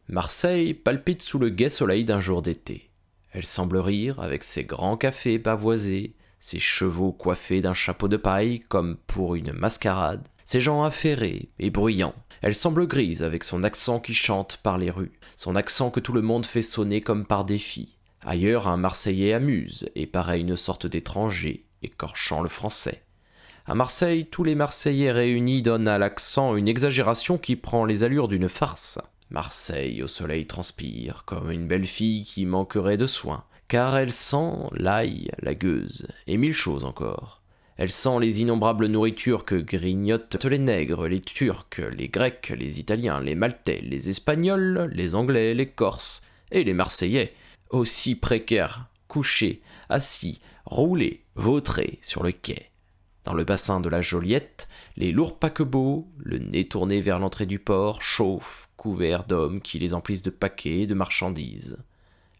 Marseille palpite sous le gai soleil d'un jour d'été. Elle semble rire avec ses grands cafés pavoisés, ses chevaux coiffés d'un chapeau de paille comme pour une mascarade, ses gens affairés et bruyants. Elle semble grise avec son accent qui chante par les rues, son accent que tout le monde fait sonner comme par défi. Ailleurs, un Marseillais amuse et paraît une sorte d'étranger, écorchant le français. À Marseille, tous les Marseillais réunis donnent à l'accent une exagération qui prend les allures d'une farce. Marseille au soleil transpire, comme une belle fille qui manquerait de soins, car elle sent l'ail, la gueuse, et mille choses encore. Elle sent les innombrables nourritures que grignotent les nègres, les Turcs, les Grecs, les Italiens, les Maltais, les Espagnols, les Anglais, les Corses, et les Marseillais, aussi précaires, couchés, assis, roulés, vautrés sur le quai. Dans le bassin de la Joliette, les lourds paquebots, le nez tourné vers l'entrée du port, chauffent, couverts d'hommes qui les emplissent de paquets et de marchandises.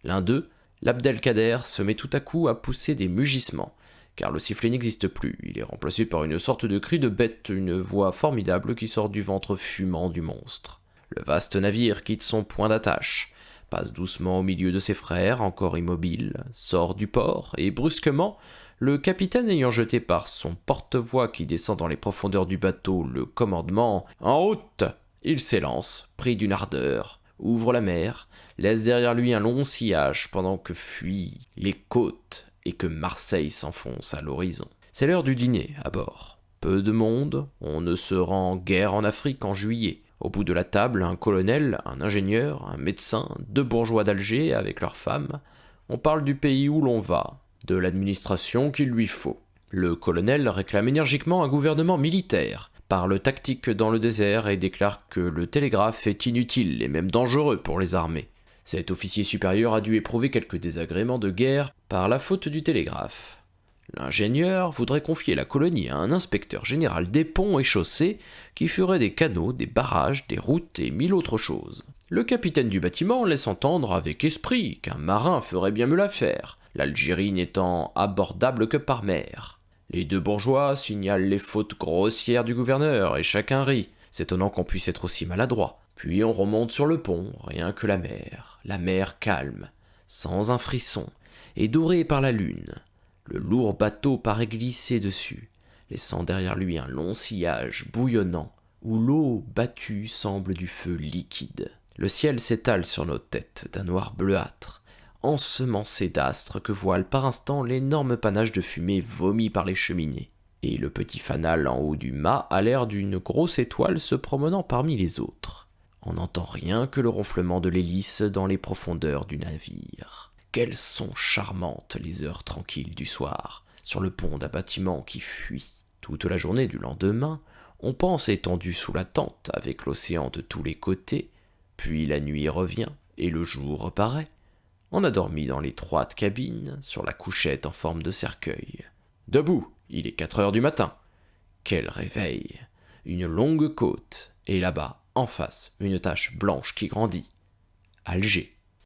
L'un d'eux, l'Abdelkader, se met tout à coup à pousser des mugissements, car le sifflet n'existe plus, il est remplacé par une sorte de cri de bête, une voix formidable qui sort du ventre fumant du monstre. Le vaste navire quitte son point d'attache, passe doucement au milieu de ses frères, encore immobiles, sort du port, et brusquement, le capitaine ayant jeté par son porte-voix qui descend dans les profondeurs du bateau le commandement « En route !» il s'élance, pris d'une ardeur, ouvre la mer, laisse derrière lui un long sillage pendant que fuient les côtes et que Marseille s'enfonce à l'horizon. C'est l'heure du dîner à bord. Peu de monde, on ne se rend guère en Afrique en juillet. Au bout de la table, un colonel, un ingénieur, un médecin, 2 bourgeois d'Alger avec leurs femmes. On parle du pays où l'on va, de l'administration qu'il lui faut. Le colonel réclame énergiquement un gouvernement militaire, parle tactique dans le désert et déclare que le télégraphe est inutile et même dangereux pour les armées. Cet officier supérieur a dû éprouver quelques désagréments de guerre par la faute du télégraphe. L'ingénieur voudrait confier la colonie à un inspecteur général des ponts et chaussées qui ferait des canaux, des barrages, des routes et 1000 autres choses. Le capitaine du bâtiment laisse entendre avec esprit qu'un marin ferait bien mieux l'affaire, l'Algérie n'étant abordable que par mer. Les 2 bourgeois signalent les fautes grossières du gouverneur et chacun rit, s'étonnant qu'on puisse être aussi maladroit. Puis on remonte sur le pont, rien que la mer calme, sans un frisson, et dorée par la lune. Le lourd bateau paraît glisser dessus, laissant derrière lui un long sillage bouillonnant, où l'eau battue semble du feu liquide. Le ciel s'étale sur nos têtes d'un noir bleuâtre, ensemencé d'astres que voile par instant l'énorme panache de fumée vomi par les cheminées. Et le petit fanal en haut du mât a l'air d'une grosse étoile se promenant parmi les autres. On n'entend rien que le ronflement de l'hélice dans les profondeurs du navire. Quelles sont charmantes les heures tranquilles du soir, sur le pont d'un bâtiment qui fuit. Toute la journée du lendemain, on pense étendu sous la tente avec l'océan de tous les côtés, puis la nuit revient et le jour reparaît. On a dormi dans l'étroite cabine, sur la couchette en forme de cercueil. Debout, il est 4 heures du matin. Quel réveil! Une longue côte, et là-bas, en face, une tache blanche qui grandit. Alger.